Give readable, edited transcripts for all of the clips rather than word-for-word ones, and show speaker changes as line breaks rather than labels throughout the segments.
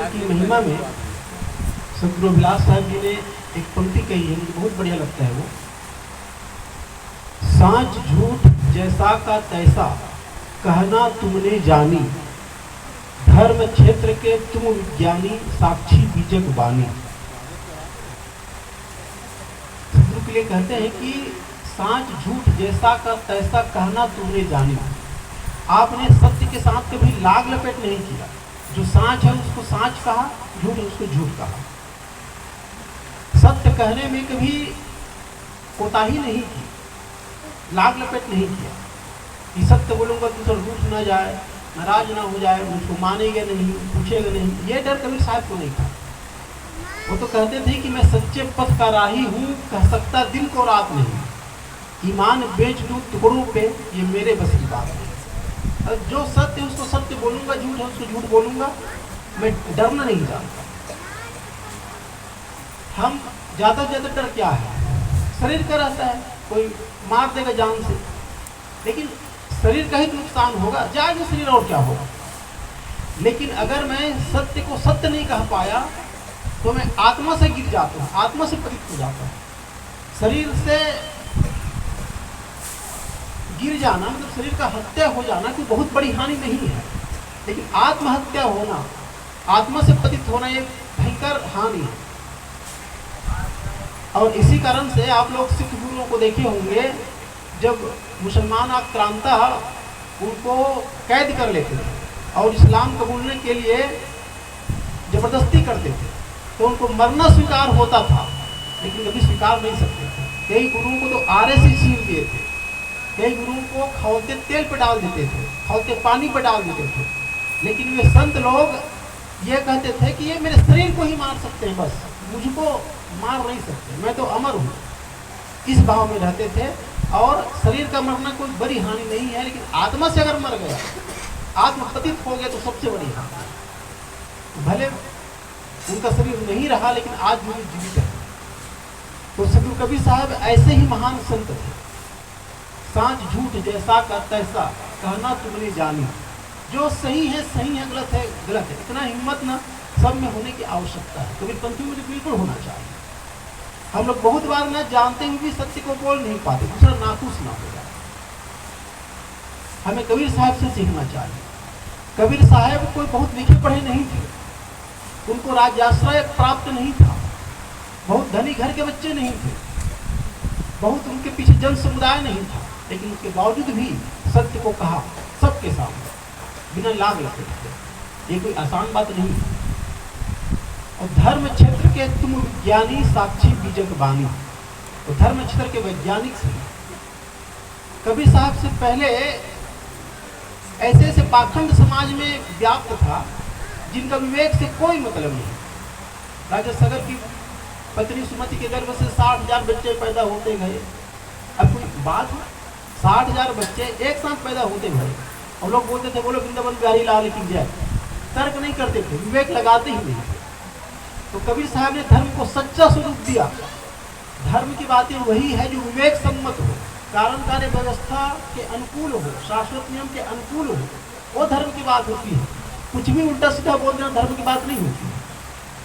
की महिमा में सतगुरु विलास साहब जी ने एक पंक्ति कही है, मुझे बहुत बढ़िया लगता है वो। सांच झूठ जैसा का तैसा कहना तुमने जानी, धर्म क्षेत्र के तुम विज्ञानी साक्षी बीजक बानी। सतगुरु के लिए कहते हैं कि सांच झूठ जैसा का तैसा कहना तुमने जानी। आपने सत्य के साथ कभी लाग लपेट नहीं किया। जो सांच है उसको सांच कहा, झूठ उसको झूठ कहा। सत्य कहने में कभी कोताही नहीं की, लाग लपेट नहीं किया कि सत्य बोलूंगा तो रूठ ना जाए, नाराज ना हो जाए, मुझको मानेगा नहीं, पूछेगा नहीं। ये डर कबीर साहब को नहीं था। वो तो कहते थे कि मैं सच्चे पथ का राही हूँ, कह सकता दिन को रात नहीं, ईमान बेच दूँ टुकड़ों पे, ये मेरे बस की बात नहीं। जो सत्य उसको सत्य बोलूंगा, झूठ है उसको झूठ बोलूंगा, मैं डरना नहीं जानता। हम ज्यादा से ज्यादा डर क्या है? शरीर का रहता है, कोई मार देगा जान से, लेकिन शरीर का ही नुकसान होगा, जाएगा शरीर और क्या होगा। लेकिन अगर मैं सत्य को सत्य नहीं कह पाया तो मैं आत्मा से गिर जाता हूँ, आत्मा से पतित हो जाता हूँ। शरीर से गिर जाना मतलब शरीर का हत्या हो जाना कोई बहुत बड़ी हानि नहीं है, लेकिन आत्महत्या होना, आत्मा से पतित होना एक भयंकर हानि है। और इसी कारण से आप लोग सिख गुरुओं को देखे होंगे, जब मुसलमान आक्रांता उनको कैद कर लेते थे और इस्लाम कबूलने के लिए जबरदस्ती करते थे तो उनको मरना स्वीकार होता था, लेकिन कभी स्वीकार नहीं सकते थे। कई गुरुओं को तो आरे से छीन दिए थे, कई गुरुओं को खौलते तेल पर डाल देते थे, खौलते पानी पर डाल देते थे, लेकिन वे संत लोग ये कहते थे कि ये मेरे शरीर को ही मार सकते हैं, बस मुझको मार नहीं सकते, मैं तो अमर हूँ। इस भाव में रहते थे। और शरीर का मरना कोई बड़ी हानि नहीं है, लेकिन आत्मा से अगर मर गया, आत्म पतित हो गया तो सबसे बड़ी हानि। भले उनका शरीर नहीं रहा, लेकिन आज भी जीवित है। तो सतगुरु कबीर साहब ऐसे ही महान संत थे। सांच झूठ जैसा का तैसा कहना तुमने जानी। जो सही है सही है, गलत है गलत है। इतना हिम्मत ना सब में होने की आवश्यकता है। कबीर पंथी में तो बिल्कुल होना चाहिए। हम लोग बहुत बार ना जानते हुए भी सत्य को बोल नहीं पाते, दूसरा नाखुश ना हो जाए। हमें कबीर साहब से सीखना चाहिए। कबीर साहब कोई बहुत लिखे पढ़े नहीं थे, उनको राज्याश्रय प्राप्त नहीं था, बहुत धनी घर के बच्चे नहीं थे, बहुत उनके पीछे जन समुदाय नहीं था, लेकिन उसके बावजूद भी सत्य को कहा सबके सामने बिना लाग लपेटे। ये कोई आसान बात नहीं है। और धर्म क्षेत्र के तुम विज्ञानी साक्षी बीजक बानी। तो धर्म क्षेत्र के वैज्ञानिक से कबीर साहब से पहले ऐसे ऐसे पाखंड समाज में व्याप्त था जिनका विवेक से कोई मतलब नहीं। राजा सगर की पत्नी सुमति के गर्भ से 60,000 बच्चे पैदा होते गए। अब कोई बात है, 60,000 बच्चे एक साथ पैदा होते गए और लोग बोलते थे बोलो वृंदावन बिहारी लाल की जय। तर्क नहीं करते थे, विवेक लगाते ही नहीं थे। तो कबीर साहब ने धर्म को सच्चा स्वरूप दिया। धर्म की बातें वही है जो विवेक सम्मत हो, कारण कार्य व्यवस्था के अनुकूल हो, शाश्वत नियम के अनुकूल हो, वो धर्म की बात होती है। कुछ भी उल्टा सीधा बोल देना धर्म की बात नहीं होती।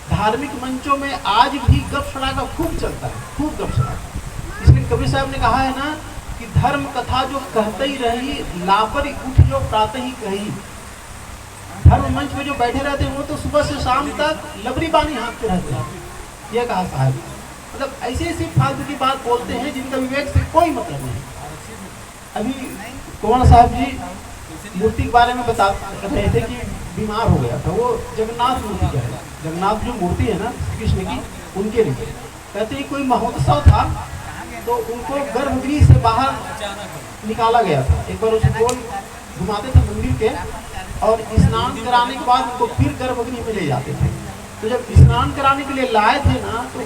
धार्मिक मंचों में आज भी गप सड़ाका खूब चलता है, खूब गप सड़ाका। इसलिए कबीर साहब ने कहा है ना कि धर्म कथा जो कहते ही रही, लापरी उठ जो प्रातः ही कही। धर्म मंच में जो बैठे रहते हैं वो तो सुबह से शाम तक लबरी बानी हाँकते रहते हैं। यह कहा साहब, मतलब ऐसी ऐसी फालतू की बात बोलते हैं जिनका विवेक से कोई मतलब नहीं। अभी कुंवर साहब जी मूर्ति के बारे में बता रहे थे कि बीमार हो गया था। वो जगन्नाथ मूर्ति का है, जगन्नाथ जो मूर्ति है ना कृष्ण की, उनके लिए कहते हैं कोई महोत्सव था तो उनको गर्भगृह से बाहर निकाला गया था। एक बार उसको गोल घुमाते थे मंदिर के और स्नान कराने के बाद उनको फिर गर्भगृह में ले जाते थे। तो जब स्नान कराने के लिए लाए थे ना तो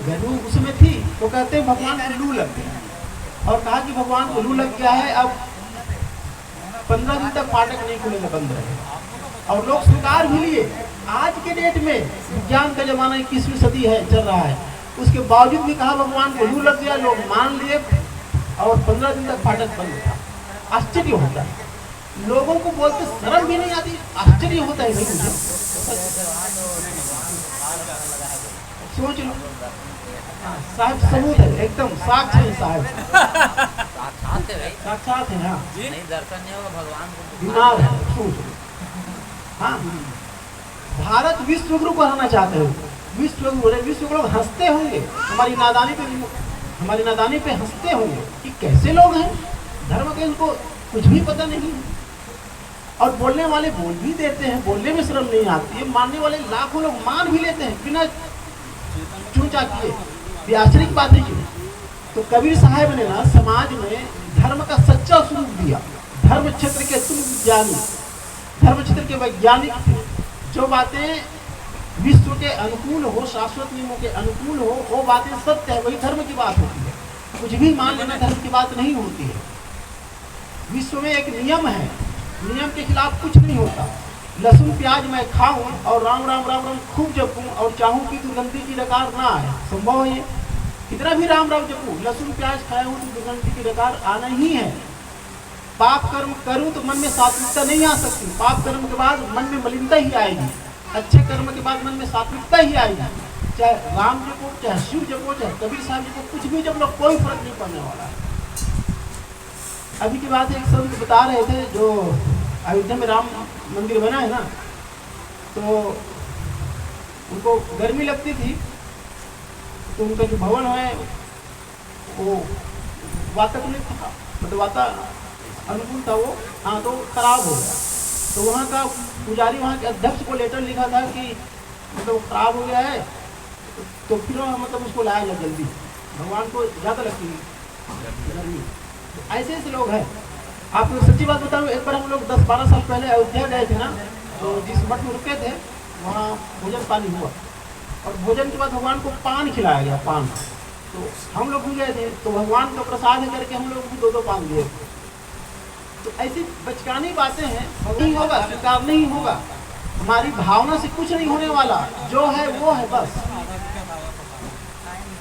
गर्भ उसमें थी, तो कहते हैं भगवान को लू लग गया और कहा कि भगवान को लू लग गया है, अब 15 दिन तक फाटक नहीं खुलेगा, बंद रहेगा। और लोग स्वीकार भी लिए। आज के डेट में विज्ञान का जमाना 21वीं सदी है, चल रहा है, उसके बावजूद भी कहा भगवान को लू लग गया, लोग मान लिए और 15 दिन तक फाटक बंद था। आश्चर्य होता है, लोगों को बोलते शर्म भी नहीं आती, आश्चर्य होता है। नहीं मुझे सोच लो, साहब सबूत है, एकदम साक्ष्य है साहब, साक्षात है। हाँ
नहीं दर्शन नहीं होगा भगवान को,
दिमाग है, सोच लो। हाँ, भारत विश्व गुरु को हराना चाहते हो, विश्व गुरु, विश्व गुरु हंसते होंगे हमारी नादानी पे हंसते होंगे कि कैसे लोग हैं, धर्म के इनको कुछ भी पता नहीं है। और बोलने वाले बोल भी देते हैं, बोलने में शर्म नहीं आती है, मानने वाले लाखों लोग मान भी लेते हैं बिना चूचा किए, आश्चर्य की बात है क्यों। तो कबीर साहब ने ना समाज में धर्म का सच्चा स्वरूप दिया। धर्म क्षेत्र के तुम विज्ञानी, धर्म क्षेत्र के वैज्ञानिक थे, जो बातें विश्व के अनुकूल हो, शाश्वत नियमों के अनुकूल हो, वो बातें सत्य है, वही धर्म की बात होती है। कुछ भी मान लेना धर्म की बात नहीं होती है। विश्व में एक नियम है, नियम के खिलाफ कुछ नहीं होता। लहसुन प्याज मैं खाऊं और राम राम राम राम खूब जपूं और चाहूं कि दुर्गंधी की डकार ना आए, संभव है ये? कितना भी राम राम जपूं, लहसुन प्याज खाया हूं तो दुर्गंधी की डकार आना ही है। पाप कर्म करूं तो मन में सात्विकता नहीं आ सकती, पाप कर्म के बाद मन में मलिनता ही आएगी, अच्छे कर्म के बाद मन में सात्विकता ही आएगी। चाहे राम जपो, चाहे शिव जपो, चाहे कबीर साहब जपो, कुछ भी जप लो, कोई फर्क नहीं पड़ने वाला है। अभी की बात है, एक संत बता रहे थे, जो अयोध्या में राम मंदिर बना है ना, तो उनको गर्मी लगती थी, तो उनका जो भवन है वो वातावरण था, मतलब वातावरण अनुकूल था वो, हाँ, तो खराब हो गया। तो वहाँ का पुजारी, वहाँ के अध्यक्ष को लेटर लिखा था कि मतलब खराब हो गया है, तो फिर मतलब उसको लाया जाए जल्दी, भगवान को ज़्यादा लगती है गर्मी। ऐसे ऐसे लोग हैं। आपको सच्ची बात बताऊँ, एक बार हम लोग 10-12 साल पहले अयोध्या गए थे ना, तो जिस मठ में रुके थे वहाँ भोजन पानी हुआ, और भोजन के बाद भगवान को पान खिलाया गया, पान। तो हम लोग भी गए थे, तो भगवान का प्रसाद है करके हम लोग भी 2-2 पान दिए। तो ऐसी बचकानी बातें हैं, नहीं होगा, स्वीकार नहीं होगा। हमारी भावना से कुछ नहीं होने वाला, जो है वो है बस।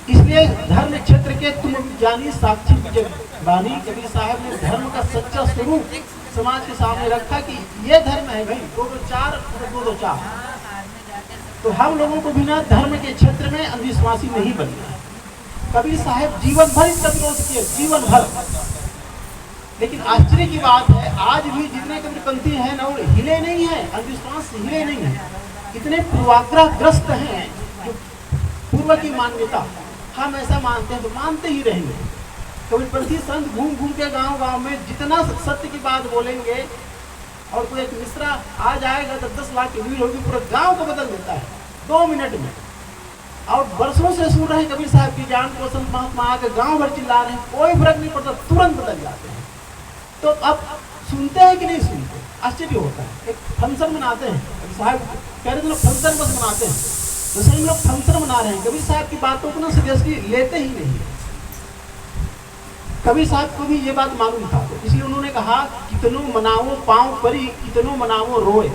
इसलिए धर्म क्षेत्र के तुम विज्ञानी साक्षी विजयवाणी कबीर साहब ने धर्म का सच्चा स्वरूप समाज के सामने रखा कि ये धर्म है भाई, 2-2-4 2-2 4। तो हम लोगों को बिना धर्म के क्षेत्र में अंधविश्वासी नहीं बनना है। कबीर साहब जीवन भर इसका विरोध किए, जीवन भर। लेकिन आश्चर्य की बात है, आज भी जितने कबीरपंथी हैं ना, वो हिले नहीं है, अंधविश्वास से हिले नहीं है। इतने पूर्वाग्रहग्रस्त हैं, जो पूर्व की मान्यता, हम ऐसा मानते हैं तो मानते ही रहेंगे। कबीरपंथी संत घूम घूम के गांव में जितना सत्य की बात बोलेंगे, और कोई एक मिश्रा आ जाएगा तो 10 लाख की भीड़ होगी, पूरे गांव को बदल देता है 2 मिनट में। और वर्षों से सुन रहे हैं कबीर साहब की जान को, संत महात्मा आके गांव भर चिल्ला रहे हैं, कोई फर्क नहीं पड़ता, तुरंत बदल जाते हैं। तो अब सुनते हैं कि नहीं सुनते? आश्चर्य होता है। एक फंक्शन मनाते हैं, साहब कह रहे थे लोग फंक्शन बस मनाते हैं, तो सही लोग फंक्शन मना रहे हैं, कबीर साहब की बातों को ना सीरियसली लेते ही नहीं। कबीर साहब को भी ये बात मालूम था, तो इसलिए उन्होंने कहा, कितनों मनाओ पांव परी, कितनों मनाओ रोए।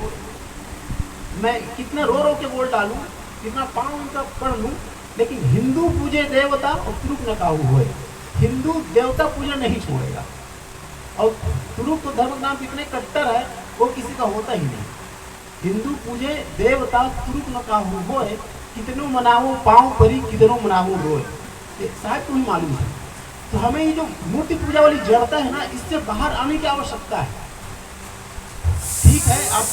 मैं कितना रो रो के बोल डालूं, कितना पांव उनका पढ़ लूं, लेकिन हिंदू पूजे देवता और तुरुक न काहू होए। हिंदू देवता पूजा नहीं छोड़ेगा, और तुरुक तो धर्म नाम कितने कट्टर है, वो किसी का होता ही नहीं। हिंदू पूजे देवता तुरुक न काहू होए, कितनों मनाओ पांव परी, कितनों मनाओ रोए। साहब को ही मालूम है। तो हमें ये जो मूर्ति पूजा वाली जड़ता है ना, इससे बाहर आने की आवश्यकता है। ठीक है, आप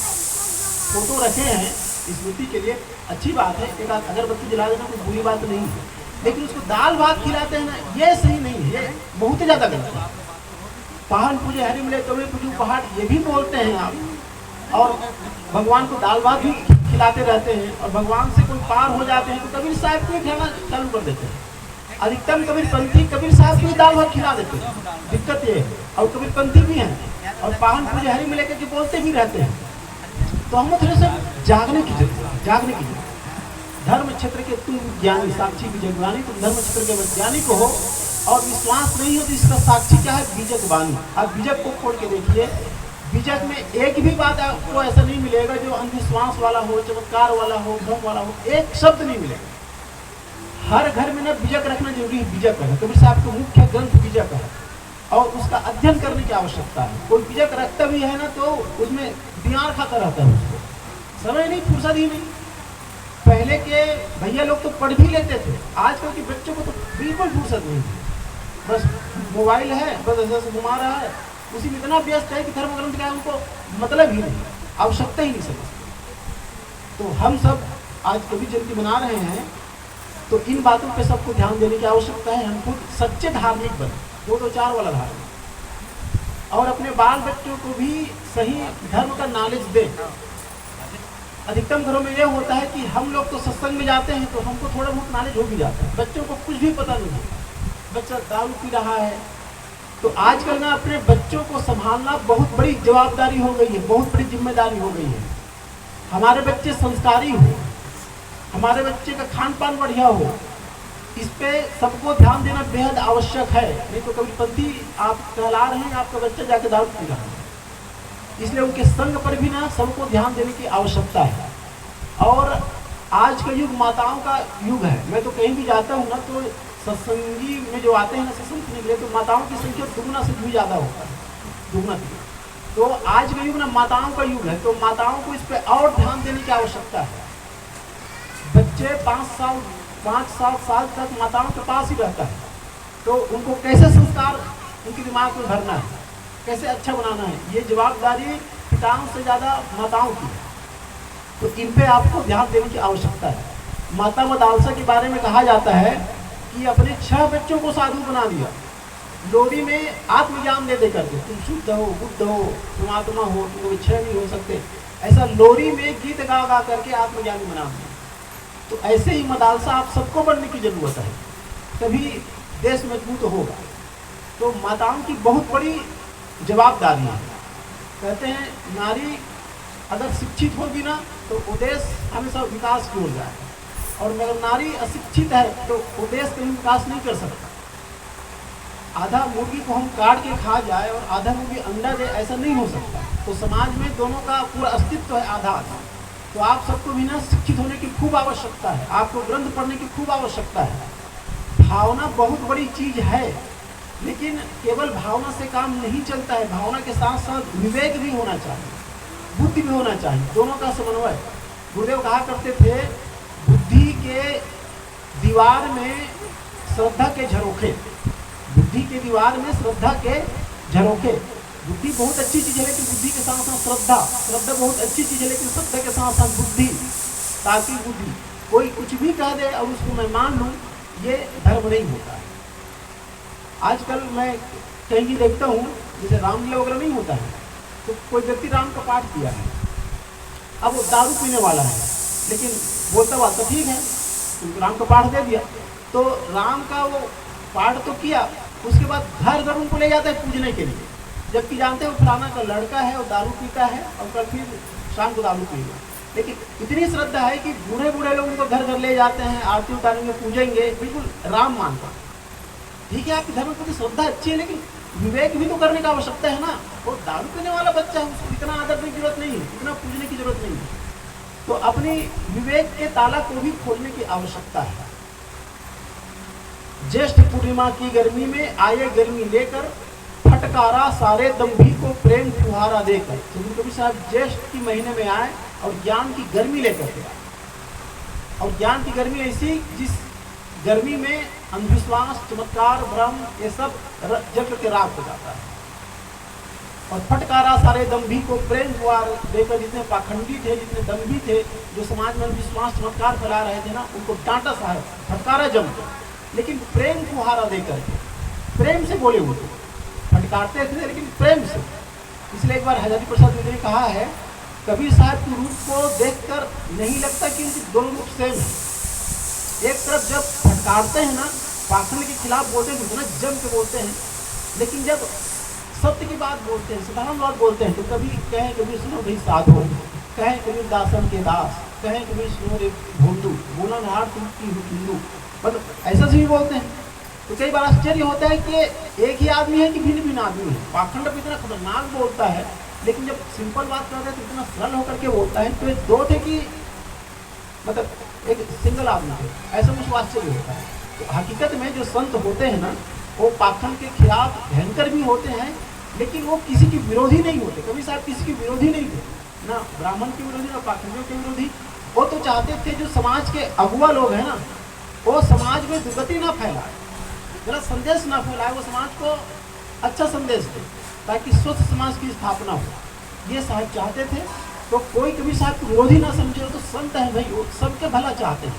फोटो रखे हैं स्मृति के लिए, अच्छी बात है, एक अगरबत्ती जला देना कोई बुरी बात नहीं है, लेकिन उसको दाल भात खिलाते हैं ना, ये सही नहीं है, ये बहुत ही ज्यादा गलत है। पहाड़ पूजे हरि मिले कबीर पूजू पहाड़, ये भी बोलते हैं आप, और भगवान को दाल भात भी खिलाते रहते हैं, और भगवान से कोई पार हो जाते हैं तो कबीर साहब को ही खाना चालू कर देते हैं। अधिकतम कबीरपंथी कबीर साहब को ही दाल भात खिला देते हैं, दिक्कत ये है। और कबीरपंथी भी हैं, और पावन पूजे हरि में लेकर के बोलते भी रहते हैं। तो हम थोड़े से जागने की जरूरत, जागने की जरूरत। धर्म क्षेत्र के तुम ज्ञानी साक्षी विजयवाणी, तुम धर्म क्षेत्र के वैज्ञानिक हो, और विश्वास नहीं हो तो इसका साक्षी क्या है? बीजक वाणी। आप बीजक को खोल के देखिए, बीजक में एक भी बात आपको ऐसा नहीं मिलेगा जो अंधविश्वास वाला हो, चमत्कार वाला हो, भ्रम वाला हो, एक शब्द नहीं मिलेगा। हर घर में ना बीजक रखना जरूरी है, बीजक है। कबीर साहब का मुख्य ग्रंथ बीजक है, और उसका अध्ययन करने की आवश्यकता है। कोई बीजक रखता भी है ना, तो उसमें दियार खाता रहता है, उसको समय नहीं, फुर्सत ही नहीं। पहले के भैया लोग तो पढ़ भी लेते थे, आजकल के बच्चों को तो बिल्कुल फुर्सत नहीं है। बस मोबाइल है, बस ऐसे घुमा रहा है, उसी में इतना व्यस्त है कि धर्म ग्रंथ का उनको मतलब ही नहीं, आवश्यकता ही नहीं समझते। तो हम सब आज कवि जयंती मना रहे हैं, तो इन बातों पे सबको ध्यान देने की आवश्यकता है। हम खुद सच्चे धार्मिक बने, 2-4 वाला धार्मिक, और अपने बाल बच्चों को भी सही धर्म का नॉलेज दें। अधिकतम घरों में यह होता है कि हम लोग तो सत्संग में जाते हैं तो हमको थोड़ा बहुत नॉलेज हो भी जाता है, बच्चों को कुछ भी पता नहीं होता, बच्चा दारू पी रहा है। तो आजकल ना अपने बच्चों को संभालना बहुत बड़ी जवाबदारी हो गई है, बहुत बड़ी जिम्मेदारी हो गई है। हमारे बच्चे संस्कारी हो, हमारे बच्चे का खान पान बढ़िया हो, इस पे सबको ध्यान देना बेहद आवश्यक है। नहीं तो कबीरपंथी आप कहला रहे हैं, आपका बच्चा जाके दारू पी रहा है, इसलिए उनके संग पर भी ना सबको ध्यान देने की आवश्यकता है। और आज का युग माताओं का युग है। मैं तो कहीं भी जाता हूँ ना, तो सत्संगी में जो आते हैं ना सत्संग सुनने के लिए, तो माताओं की संख्या दुगना से भी ज़्यादा होता है, दुगना से। तो आज का युग ना माताओं का युग है, तो माताओं को इस पर और ध्यान देने की आवश्यकता है। बच्चे 5-7 साल तक माताओं के पास ही रहता है, तो उनको कैसे संस्कार उनके दिमाग में भरना है, कैसे अच्छा बनाना है, ये जवाबदारी पिताओं से ज़्यादा माताओं की है। तो इन पे आपको ध्यान देने की आवश्यकता है। माता मदालसा के बारे में कहा जाता है कि अपने 6 बच्चों को साधु बना दिया, लोरी में आत्मज्ञान दे करके, तुम शुद्ध हो, बुद्ध हो, तुम आत्मा हो, तुम विक्षय नहीं हो सकते, ऐसा लोरी में गीत गा गा करके आत्मज्ञानी बना दिया। तो ऐसे ही मदालसा आप सबको बनने की जरूरत है, तभी देश मजबूत होगा। तो माताओं की बहुत बड़ी जवाबदारी है। कहते हैं नारी अगर शिक्षित होगी ना तो वो देश हमेशा विकास की ओर जाए, और अगर नारी अशिक्षित है तो वो देश कहीं विकास नहीं कर सकता। आधा मुर्गी को हम काट के खा जाए और आधा मुर्गी अंडा दे, ऐसा नहीं हो सकता। तो समाज में दोनों का पूरा अस्तित्व है, आधा आधा। तो आप सबको भी ना शिक्षित होने की खूब आवश्यकता है, आपको ग्रंथ पढ़ने की खूब आवश्यकता है। भावना बहुत बड़ी चीज है, लेकिन केवल भावना से काम नहीं चलता है, भावना के साथ साथ विवेक भी होना चाहिए, बुद्धि भी होना चाहिए, दोनों का समन्वय। गुरुदेव कहा करते थे, बुद्धि के दीवार में श्रद्धा के झरोखे, बुद्धि के दीवार में श्रद्धा के झरोखे। बुद्धि बहुत अच्छी चीज है, लेकिन बुद्धि के साथ साथ श्रद्धा, श्रद्धा बहुत अच्छी चीज है, लेकिन श्रद्धा के साथ साथ बुद्धि, ताकि बुद्धि कोई कुछ भी कह दे और उसको मैं मान लूँ, ये धर्म नहीं होता है। आजकल मैं कहीं भी देखता हूँ, जैसे रामलीला वगैरह नहीं होता है, तो कोई व्यक्ति राम का पाठ किया है, अब वो दारू पीने वाला है, लेकिन बोलता बात तो ठीक है, उनको राम का पाठ दे दिया, तो राम का वो पाठ तो किया, उसके बाद घर घर उनको ले जाता है पूजने के लिए, जबकि जानते हैं वो फलाना का लड़का है और दारू पीता है और कल फिर शाम को दारू पिएगा। लेकिन इतनी श्रद्धा है कि बूढ़े बूढ़े लोग उनको घर घर ले जाते हैं, आरती उतारेंगे, पूजेंगे, बिल्कुल राम मानता। ठीक है, आपकी धर्म प्रति श्रद्धा अच्छी है, लेकिन विवेक भी तो करने की आवश्यकता है ना। वो दारू पीने वाला बच्चा है, उसको इतना आदर की जरूरत नहीं है, इतना पूजने की जरूरत नहीं है। तो अपनी विवेक के ताला को भी खोलने की आवश्यकता है। ज्येष्ठ पूर्णिमा की गर्मी में आए गर्मी लेकर, फटकारा सारे दंभी को प्रेम फुहारा देकर। तो कबीर साहब ज्येष्ठ की महीने में आए और ज्ञान की गर्मी लेकर के आए, और ज्ञान की गर्मी ऐसी जिस गर्मी में अंधविश्वास, चमत्कार, भ्रम ये सब जल करके राख हो जाता है। और फटकारा सारे दंभी को प्रेम फुहार देकर, जितने पाखंडी थे, जितने दंभी थे, जो समाज में अंधविश्वास चमत्कार फैला रहे थे ना, उनको डांटा साहब, फटकारा जम, लेकिन प्रेम फुहारा देकर, प्रेम से बोले हुए, फटकारते थे लेकिन प्रेम से। इसलिए एक बार हजारी प्रसाद जी ने कहा है, कबीर साहब के रूप को देखकर नहीं लगता कि उनके दोनों रूप सेम है। एक तरफ जब फटकारते हैं ना, पाखंड के खिलाफ बोलते हैं, इतना जम के बोलते हैं, लेकिन जब सत्य की बात बोलते हैं, साधारण बात बोलते हैं, तो कभी कहें कबीर सुनो भाई साधो, कहें कबीर दासन के दास, कहें कबीर सुनो रे भोंदू, बोला नार तुम की हिंदू, मतलब ऐसा से भी बोलते हैं। तो कई बार आश्चर्य होता है कि एक ही आदमी है कि भिन्न भिन्न आदमी है। पाखंड भी इतना खतरनाक बोलता है, लेकिन जब सिंपल बात करते हैं तो इतना सरल होकर के बोलता है। तो ये दो थे कि मतलब एक सिंगल आदमी थे, ऐसा मुझे आश्चर्य होता है। तो हकीकत में जो संत होते हैं ना, वो पाखंड के खिलाफ भयंकर भी होते हैं, लेकिन वो किसी की विरोधी नहीं होते। कभी साहब किसी की विरोधी नहीं थे, ना ब्राह्मण के विरोधी, ना पाखंडियों के विरोधी, वो तो चाहते थे जो समाज के अगुआ लोग हैं ना, वो समाज में दुर्गति ना फैलाए, गलत संदेश ना फैलाए, वो समाज को अच्छा संदेश दे ताकि स्वस्थ समाज की स्थापना हो। ये साहब चाहते थे। तो कोई कभी साहब को विरोधी ना समझे, तो संत है भाई, वो सबके भला चाहते हैं।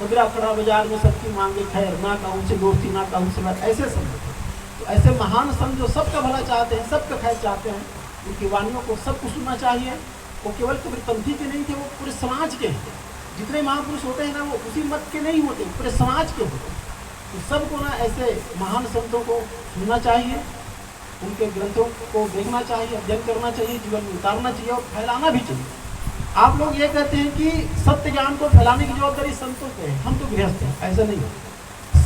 कबीरा खड़ा बाजार में सबकी मांगे खैर, ना कहूँ से दोस्ती ना कहूँ से बैर, ऐसे संत थे। तो ऐसे महान संत जो सबका भला चाहते हैं, सबका खैर चाहते हैं, उनकी वाणियों को सबको सुनना चाहिए। वो केवल कबीरपंथी के नहीं थे, वो पूरे समाज के हैं। जितने महापुरुष होते हैं ना, वो उसी मत के नहीं होते, पूरे समाज के होते हैं। तो सबको ना ऐसे महान संतों को सुनना चाहिए, उनके ग्रंथों को देखना चाहिए, अध्ययन करना चाहिए, जीवन में उतारना चाहिए और फैलाना भी चाहिए। आप लोग ये कहते हैं कि सत्य ज्ञान को फैलाने की जवाबदारी संतों की है, हम तो गृहस्थ हैं, ऐसा नहीं है,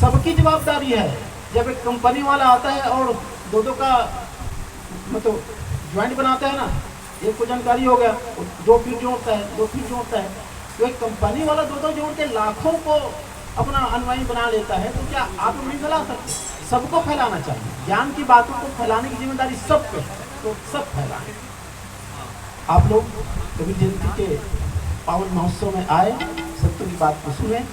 सबकी जवाबदारी है। जब एक कंपनी वाला आता है और दो का मतलब ज्वाइंट बनाता है ना, एक को जानकारी हो गया, 2 फीट जोड़ता है, 2 फीट जोड़ता है, तो एक कंपनी वाला 2 जोड़ के लाखों को अपना अनुयायी बना लेता है, तो क्या आप लोग नहीं फैला सकते? सबको फैलाना चाहिए, ज्ञान की बातों को फैलाने की जिम्मेदारी सब पे है, तो सब फैलाएं। आप लोग कबीर जयंती के पावन महोत्सव में आए, सत्य की बात को सुने।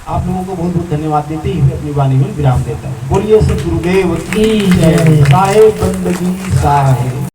आप लोगों को बहुत बहुत धन्यवाद देते ही अपनी वाणी में विराम देता हूँ। बोलिए सद्गुरुदेव की जय। साहेब बंदगी साहेब।